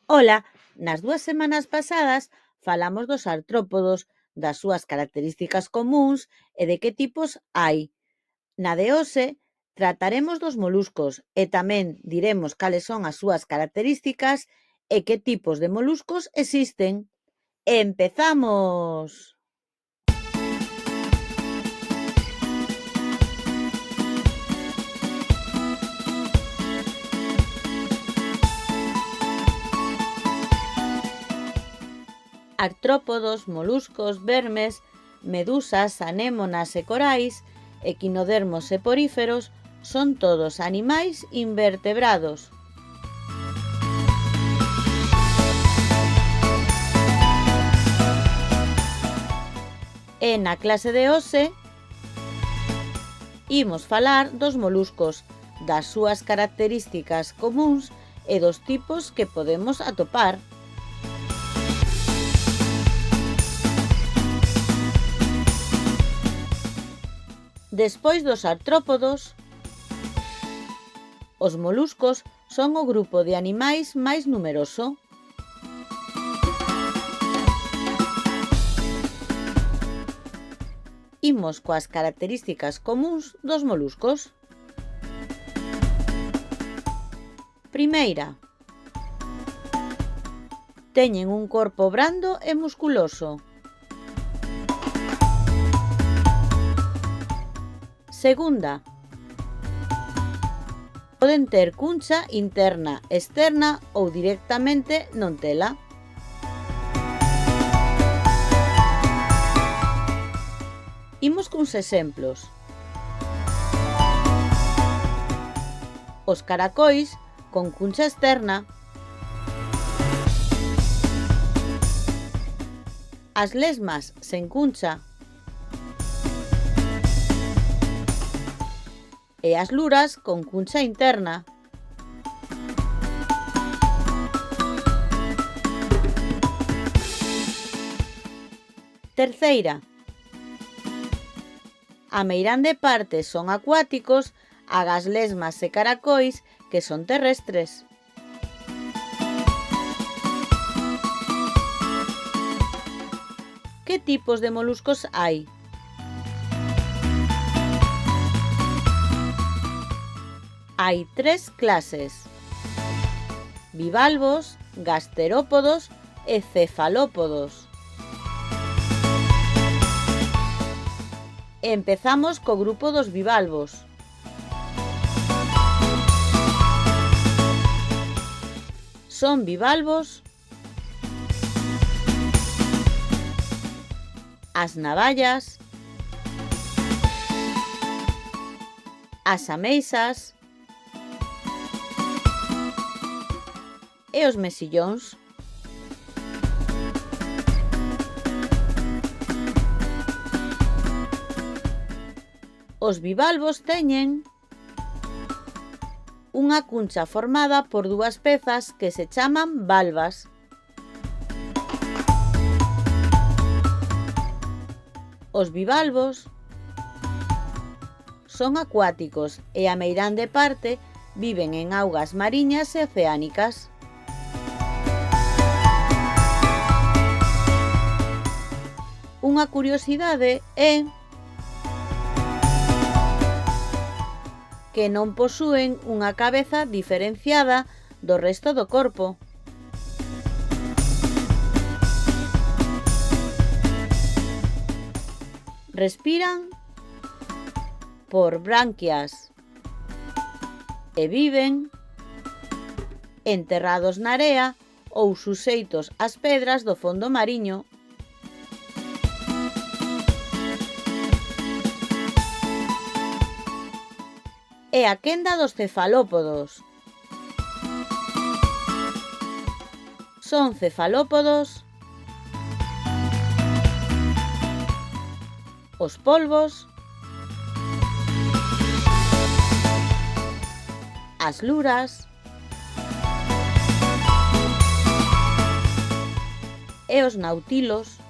Ola, nas 2 semanas pasadas falamos dos artrópodos, das súas características comúns e de que tipos hai. Na de hoxe trataremos dos moluscos e tamén diremos cales son as súas características e que tipos de moluscos existen. ¡Empezamos! Artrópodos, moluscos, vermes, medusas, anémonas e corais, equinodermos e poríferos son todos animais invertebrados. E na clase de hoxe imos falar dos moluscos, das súas características comúns e dos tipos que podemos atopar. Despois dos artrópodos, os moluscos son o grupo de animais máis numeroso. Imos coas características comúns dos moluscos. Primeira, teñen un corpo brando e musculoso. Segunda, poden ter cuncha interna, externa ou directamente non tela. Imos cuns exemplos. Os caracois con cuncha externa, as lesmas sen cuncha e as luras con cuncha interna. Terceira, a meirande parte son acuáticos, agás lesmas e caracois que son terrestres. Que tipos de moluscos hai? Hai 3 clases: bivalvos, gasterópodos e cefalópodos. Empezamos co grupo dos bivalvos. Son bivalvos as navallas, as ameixas e os mesillóns. Os bivalvos teñen unha cuncha formada por 2 pezas que se chaman valvas. Os bivalvos son acuáticos e a meirande parte viven en augas mariñas e oceánicas. Unha curiosidade é que non posúen unha cabeza diferenciada do resto do corpo. Respiran por branquias e viven enterrados na area ou suxeitos ás pedras do fondo mariño. E a quenda dos cefalópodos. Son cefalópodos os polvos, as luras e os nautilos.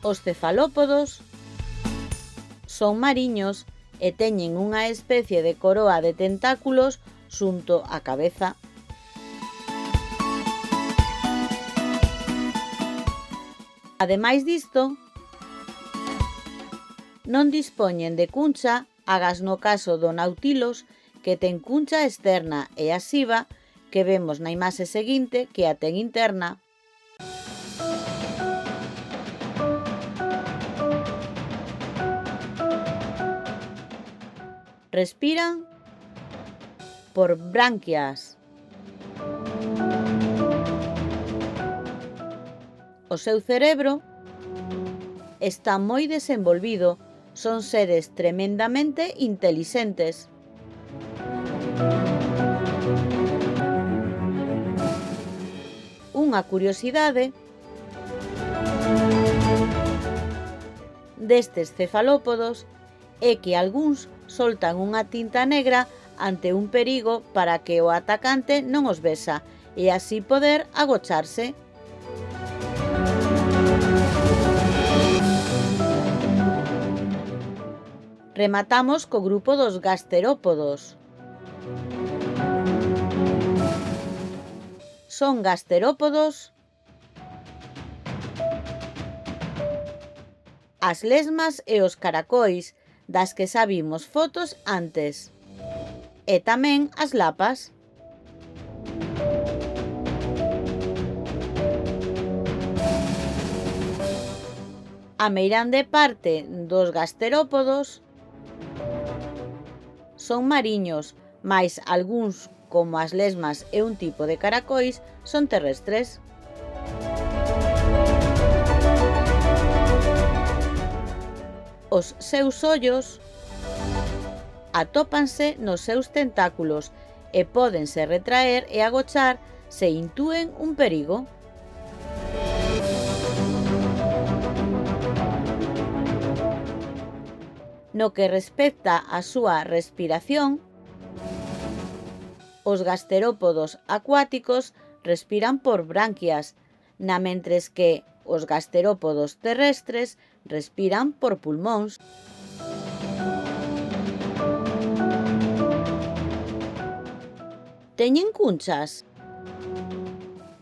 Os cefalópodos son mariños e teñen unha especie de coroa de tentáculos xunto á cabeza. Ademais disto, non dispoñen de cuncha, agás no caso do Nautilus, que ten cuncha externa e asiva, que vemos na imaxe seguinte, que a ten interna. Respiran por branquias. O seu cerebro está moi desenvolvido, son seres tremendamente intelixentes. Unha curiosidade destes cefalópodos é que algúns soltan unha tinta negra ante un perigo para que o atacante non os vexa e así poder agocharse. Rematamos co grupo dos gasterópodos. Son gasterópodos as lesmas e os caracois, das que xa vimos fotos antes, e tamén as lapas. A meirande parte dos gasterópodos son mariños, mais algúns, como as lesmas e un tipo de caracois, son terrestres. Os seus ollos atópanse nos seus tentáculos e pódense retraer e agochar se intúen un perigo. No que respecta á súa respiración, os gasterópodos acuáticos respiran por branquias, namentres que os gasterópodos terrestres respiran por pulmóns. Teñen cunchas?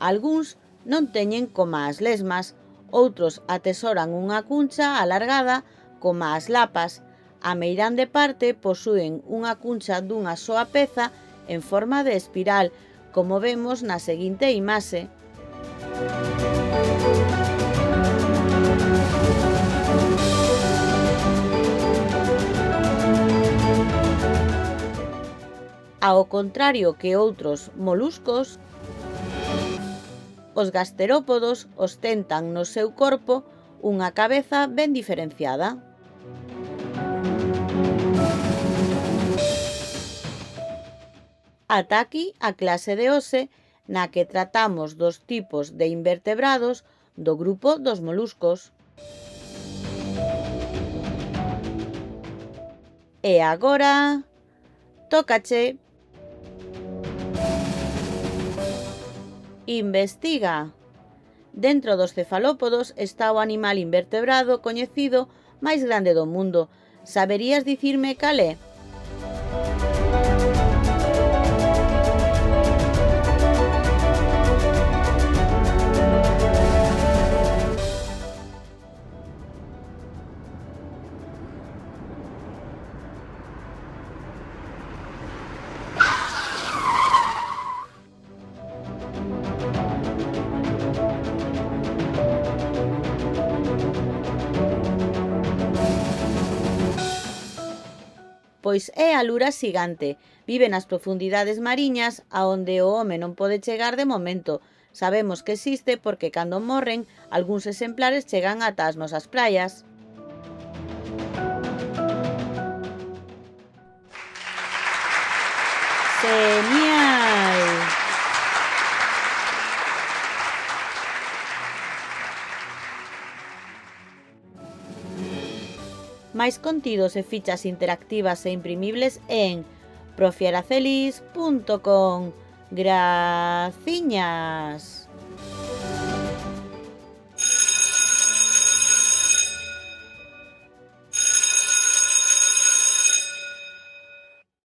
Algúns non teñen coma as lesmas, outros atesoran unha cuncha alargada coma as lapas. A meirande parte posúen unha cuncha dunha soa peza en forma de espiral, como vemos na seguinte imaxe. Ao contrario que outros moluscos, os gasterópodos ostentan no seu corpo unha cabeza ben diferenciada. Ata aquí a clase de hoxe na que tratamos dos tipos de invertebrados do grupo dos moluscos. E agora tócache. Investiga. Dentro dos cefalópodos está o animal invertebrado coñecido máis grande do mundo. Saberías dicirme cal é? Pois é a lura xigante. Vive nas profundidades mariñas aonde o home non pode chegar de momento. Sabemos que existe porque cando morren, algúns exemplares chegan ata as nosas praias. Genial! Máis contidos e fichas interactivas e imprimibles en profiaracelis.com. Graciñas!